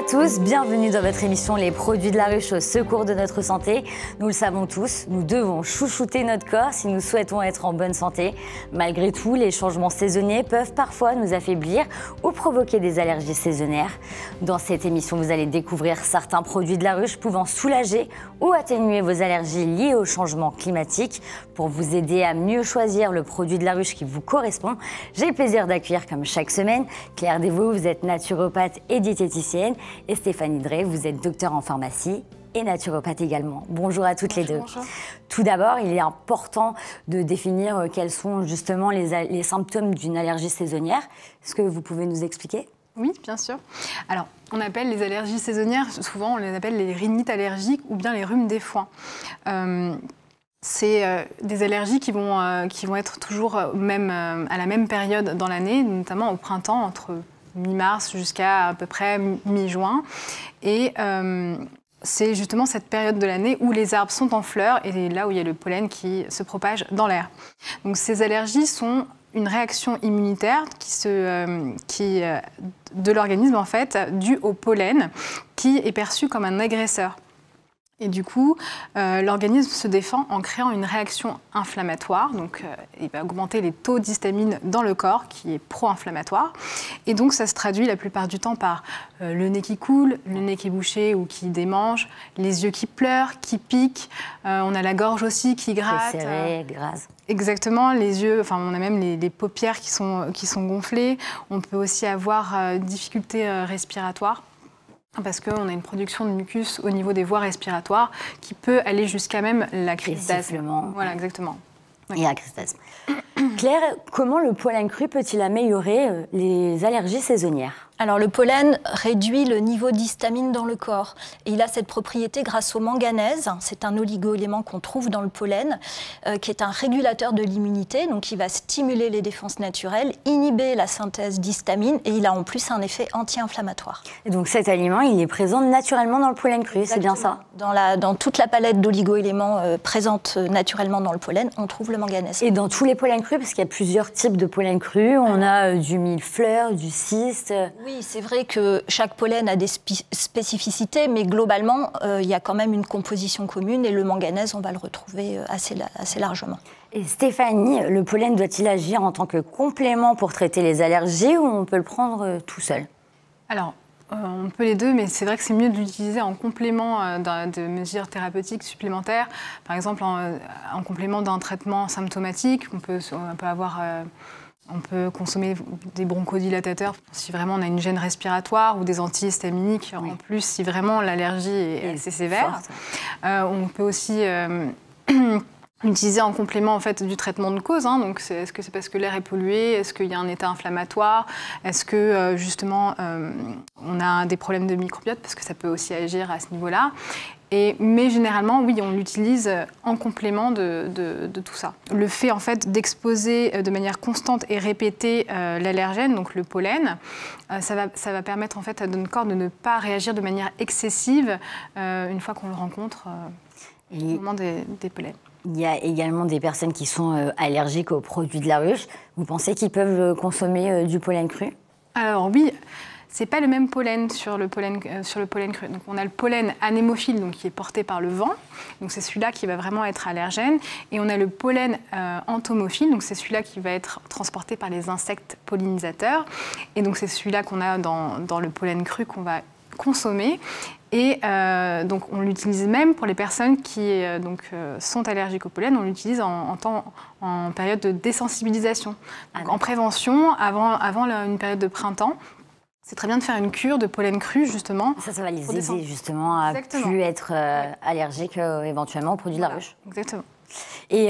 tous, bienvenue dans votre émission Les produits de la ruche au secours de notre santé. Nous le savons tous, nous devons chouchouter notre corps si nous souhaitons être en bonne santé. Malgré tout, les changements saisonniers peuvent parfois nous affaiblir ou provoquer des allergies saisonnières. Dans cette émission, vous allez découvrir certains produits de la ruche pouvant soulager ou atténuer vos allergies liées au changement climatique. Pour vous aider à mieux choisir le produit de la ruche qui vous correspond, j'ai le plaisir d'accueillir comme chaque semaine Claire Desvaux, vous êtes naturopathe et diététicienne, et Stéphanie Drey, vous êtes docteur en pharmacie et naturopathe également. Bonjour à toutes les deux. Bonjour. Tout d'abord, il est important de définir quels sont justement les symptômes d'une allergie saisonnière. Est-ce que vous pouvez nous expliquer ? Oui, bien sûr. Alors, on appelle les allergies saisonnières, souvent on les appelle les rhinites allergiques ou bien les rhumes des foins. C'est des allergies qui vont être toujours même, à la même période dans l'année, notamment au printemps, entre mi-mars jusqu'à peu près mi-juin. Et c'est justement cette période de l'année où les arbres sont en fleurs et là où il y a le pollen qui se propage dans l'air. Donc ces allergies sont une réaction immunitaire de l'organisme en fait, due au pollen, qui est perçu comme un agresseur. Et du coup, l'organisme se défend en créant une réaction inflammatoire. Donc, il va augmenter les taux d'histamine dans le corps, qui est pro-inflammatoire. Et donc, ça se traduit la plupart du temps par le nez qui coule, le nez qui est bouché ou qui démange, les yeux qui pleurent, qui piquent. On a la gorge aussi qui gratte. Serré, grasse. Exactement, les yeux, enfin on a même les paupières qui sont gonflées. On peut aussi avoir difficultés respiratoires parce qu'on a une production de mucus au niveau des voies respiratoires qui peut aller jusqu'à même la crise d'asthme. Voilà, exactement. Et la crise d'asthme. Claire, comment le pollen cru peut-il améliorer les allergies saisonnières ? Alors le pollen réduit le niveau d'histamine dans le corps. Et il a cette propriété grâce au manganèse. C'est un oligo-élément qu'on trouve dans le pollen, qui est un régulateur de l'immunité. Donc il va stimuler les défenses naturelles, inhiber la synthèse d'histamine et il a en plus un effet anti-inflammatoire. Et donc cet aliment, il est présent naturellement dans le pollen cru, c'est bien ça ? Dans toute la palette d'oligo-éléments présente naturellement dans le pollen, on trouve le manganèse. Et dans tous les pollens crus, parce qu'il y a plusieurs types de pollen crus, on a du millefleur, du cyste... Oui, c'est vrai que chaque pollen a des spécificités, mais globalement, il y a quand même une composition commune et le manganèse, on va le retrouver assez largement. Et Stéphanie, le pollen doit-il agir en tant que complément pour traiter les allergies ou on peut le prendre tout seul ? Alors, on peut les deux, mais c'est vrai que c'est mieux de l'utiliser en complément de mesures thérapeutiques supplémentaires. Par exemple, en complément d'un traitement symptomatique, on peut avoir... On peut consommer des bronchodilatateurs si vraiment on a une gêne respiratoire ou des antihistaminiques en plus si vraiment l'allergie est assez sévère. On peut aussi l'utiliser en complément en fait, du traitement de cause. Donc est-ce que c'est parce que l'air est pollué ? Est-ce qu'il y a un état inflammatoire ? Est-ce que justement on a des problèmes de microbiote ? Parce que ça peut aussi agir à ce niveau-là. Mais généralement, oui, on l'utilise en complément de tout ça. Le fait en fait, d'exposer de manière constante et répétée l'allergène, donc le pollen, ça va permettre en fait, à notre corps de ne pas réagir de manière excessive une fois qu'on le rencontre au moment des pollens. Il y a également des personnes qui sont allergiques aux produits de la ruche. Vous pensez qu'ils peuvent consommer du pollen cru ? Alors oui. C'est pas le même pollen sur le pollen cru. Donc on a le pollen anémophile donc qui est porté par le vent. Donc c'est celui-là qui va vraiment être allergène et on a le pollen entomophile donc c'est celui-là qui va être transporté par les insectes pollinisateurs et donc c'est celui-là qu'on a dans le pollen cru qu'on va consommer. Et donc on l'utilise même pour les personnes qui sont allergiques au pollen, on l'utilise en période de désensibilisation. Donc, en prévention, avant une période de printemps. C'est très bien de faire une cure de pollen cru, justement. Ça va les aider, justement, à plus être allergiques éventuellement aux produits de la ruche. Exactement. Et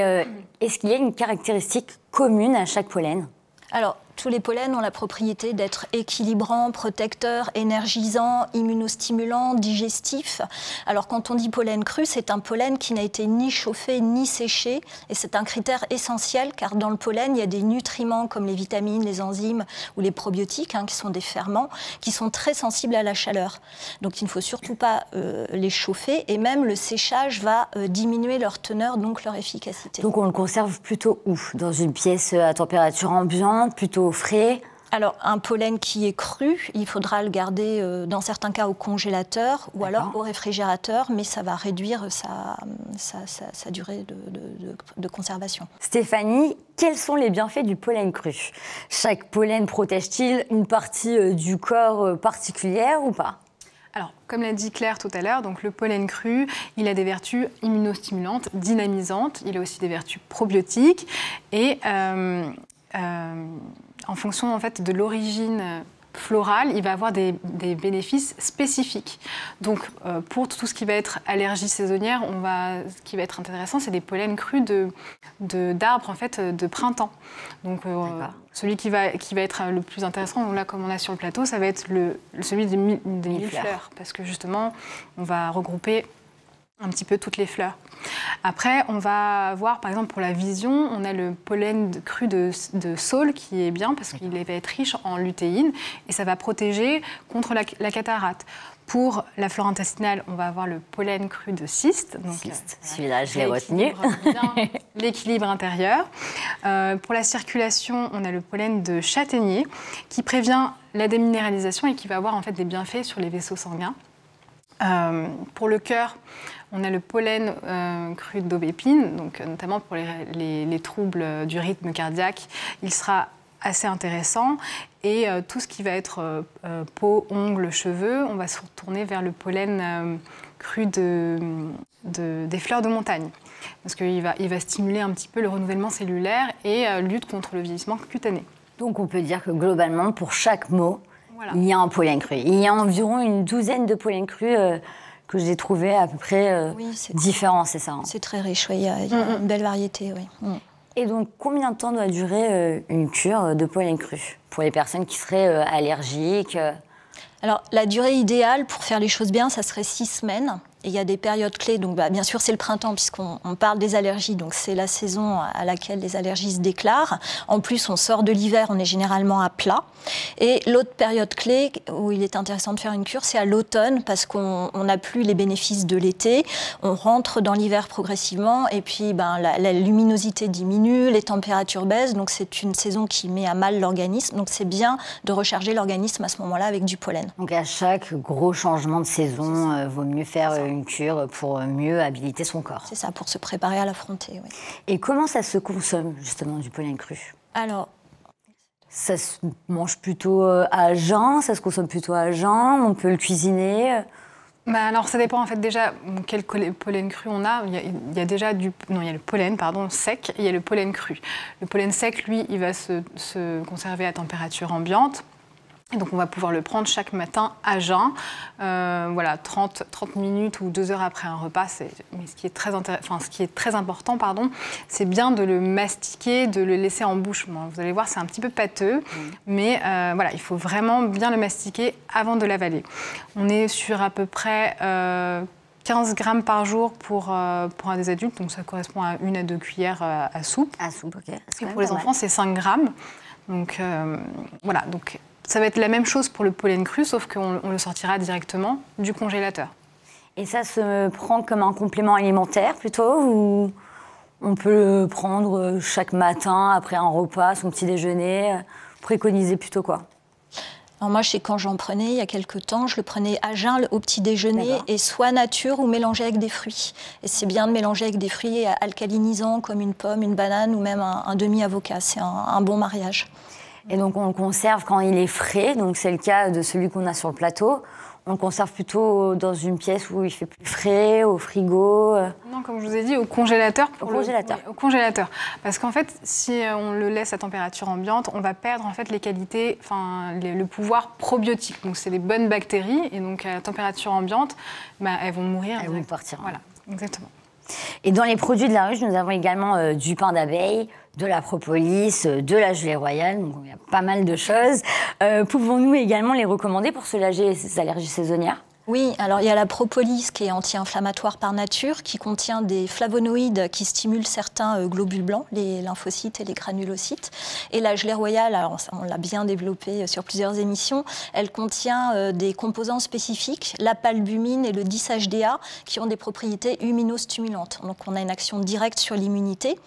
est-ce qu'il y a une caractéristique commune à chaque pollen ? Alors, tous les pollens ont la propriété d'être équilibrants, protecteurs, énergisants, immunostimulants, digestifs. Alors quand on dit pollen cru, c'est un pollen qui n'a été ni chauffé ni séché. Et c'est un critère essentiel car dans le pollen, il y a des nutriments comme les vitamines, les enzymes ou les probiotiques, qui sont des ferments, qui sont très sensibles à la chaleur. Donc il ne faut surtout pas les chauffer et même le séchage va diminuer leur teneur, donc leur efficacité. Donc on le conserve plutôt où ? Dans une pièce à température ambiante, plutôt au frais ? Alors, un pollen qui est cru, il faudra le garder dans certains cas au congélateur ou alors au réfrigérateur, mais ça va réduire sa durée de conservation. Stéphanie, quels sont les bienfaits du pollen cru? Chaque pollen protège-t-il une partie du corps particulière ou pas? Alors, comme l'a dit Claire tout à l'heure, donc le pollen cru, il a des vertus immunostimulantes, dynamisantes, il a aussi des vertus probiotiques et en fonction en fait, de l'origine florale, il va avoir des bénéfices spécifiques. Donc, pour tout ce qui va être allergie saisonnière, ce qui va être intéressant, c'est des pollens crus d'arbres en fait, de printemps. Donc, celui qui va être le plus intéressant, là, comme on a sur le plateau, ça va être celui des millefleurs, parce que justement, on va regrouper un petit peu toutes les fleurs. Après, on va voir, par exemple, pour la vision, on a le pollen cru de saule qui est bien parce qu'il va être riche en lutéine et ça va protéger contre la cataracte. Pour la flore intestinale, on va avoir le pollen cru de cyste. Celui-là, je l'ai retenu. L'équilibre intérieur. Pour la circulation, on a le pollen de châtaignier qui prévient la déminéralisation et qui va avoir en fait des bienfaits sur les vaisseaux sanguins. Pour le cœur, on a le pollen cru d'aubépine, donc notamment pour les troubles du rythme cardiaque. Il sera assez intéressant. Et tout ce qui va être peau, ongles, cheveux, on va se retourner vers le pollen cru des fleurs de montagne. Parce qu'il va stimuler un petit peu le renouvellement cellulaire et lutte contre le vieillissement cutané. Donc on peut dire que globalement, pour chaque mot, il y a un pollen cru. Il y a environ une douzaine de pollens crus que j'ai trouvé à peu près différents, c'est ça? C'est très riche, oui. Il y a une belle variété, oui. Et donc, combien de temps doit durer une cure de pollen cru pour les personnes qui seraient allergiques? Alors, la durée idéale pour faire les choses bien, ça serait 6 semaines. Et il y a des périodes clés. Donc, bien sûr, c'est le printemps, puisqu'on parle des allergies. Donc, c'est la saison à laquelle les allergies se déclarent. En plus, on sort de l'hiver, on est généralement à plat. Et l'autre période clé où il est intéressant de faire une cure, c'est à l'automne, parce qu'on n'a plus les bénéfices de l'été. On rentre dans l'hiver progressivement. Et puis, la luminosité diminue, les températures baissent. Donc, c'est une saison qui met à mal l'organisme. Donc, c'est bien de recharger l'organisme à ce moment-là avec du pollen. Donc, à chaque gros changement de saison, vaut mieux faire une cure pour mieux habiliter son corps. C'est ça, pour se préparer à l'affronter, oui. Et comment ça se consomme, justement, du pollen cru? Alors, ça se mange plutôt à jeun, ça se consomme plutôt à jeun, on peut le cuisiner? Alors, ça dépend, en fait, déjà, quel pollen cru on a. Il y a déjà il y a le pollen, sec, et il y a le pollen cru. Le pollen sec, lui, il va se conserver à température ambiante. Et donc, on va pouvoir le prendre chaque matin à jeun, 30 minutes ou 2 heures après un repas. Mais ce qui est très important, c'est bien de le mastiquer, de le laisser en bouche. Bon, vous allez voir, c'est un petit peu pâteux, mais il faut vraiment bien le mastiquer avant de l'avaler. On est sur à peu près 15 grammes par jour pour un des adultes, donc ça correspond à 1 à 2 cuillères à soupe. À soupe, ok. Et pour les enfants, c'est 5 grammes. Donc, donc ça va être la même chose pour le pollen cru, sauf qu'on le sortira directement du congélateur. Et ça se prend comme un complément alimentaire plutôt, ou on peut le prendre chaque matin après un repas, son petit déjeuner, préconiser plutôt quoi? Alors moi, je sais quand j'en prenais, il y a quelques temps, je le prenais à jeun au petit déjeuner, et soit nature ou mélangé avec des fruits. Et c'est bien de mélanger avec des fruits alcalinisants comme une pomme, une banane ou même un demi-avocat. C'est un bon mariage. Et donc on le conserve quand il est frais, donc c'est le cas de celui qu'on a sur le plateau. On le conserve plutôt dans une pièce où il fait plus frais, au frigo? Non, comme je vous ai dit, au congélateur. Au congélateur. Parce qu'en fait, si on le laisse à température ambiante, on va perdre en fait les qualités, le pouvoir probiotique. Donc c'est les bonnes bactéries, et donc à température ambiante, elles vont mourir. Elles vont partir. Voilà, exactement. Et dans les produits de la ruche, nous avons également du pain d'abeille, de la propolis, de la gelée royale, donc il y a pas mal de choses. Pouvons-nous également les recommander pour soulager ces allergies saisonnières? Oui, alors il y a la propolis qui est anti-inflammatoire par nature, qui contient des flavonoïdes qui stimulent certains globules blancs, les lymphocytes et les granulocytes. Et la gelée royale, alors on l'a bien développée sur plusieurs émissions, elle contient des composants spécifiques, l'apalbumine et le 10-HDA, qui ont des propriétés immunostimulantes. Donc on a une action directe sur l'immunité.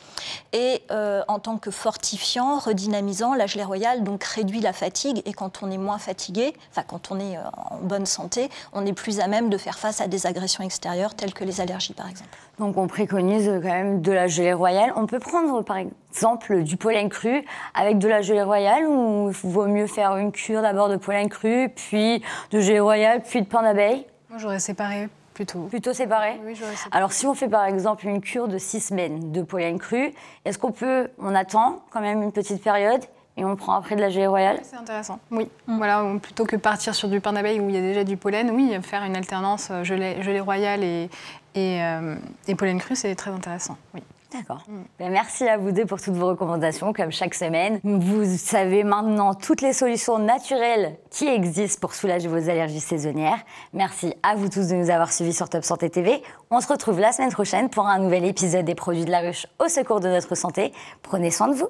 Et en tant que fortifiant, redynamisant, la gelée royale donc réduit la fatigue. Et quand on est moins fatigué, enfin quand on est en bonne santé, on est plus à même de faire face à des agressions extérieures telles que les allergies par exemple. Donc on préconise quand même de la gelée royale. On peut prendre par exemple du pollen cru avec de la gelée royale ou il vaut mieux faire une cure d'abord de pollen cru, puis de gelée royale, puis de pain d'abeille? Moi j'aurais séparé plutôt. Plutôt séparé? Oui, j'aurais séparé. Alors si on fait par exemple une cure de 6 semaines de pollen cru, est-ce on attend quand même une petite période et on prend après de la gelée royale? C'est intéressant, oui. Voilà, plutôt que partir sur du pain d'abeille où il y a déjà du pollen, oui, faire une alternance gelée royale et pollen cru, c'est très intéressant, oui. D'accord. Merci à vous deux pour toutes vos recommandations, comme chaque semaine. Vous savez maintenant toutes les solutions naturelles qui existent pour soulager vos allergies saisonnières. Merci à vous tous de nous avoir suivis sur Top Santé TV. On se retrouve la semaine prochaine pour un nouvel épisode des produits de la ruche au secours de notre santé. Prenez soin de vous.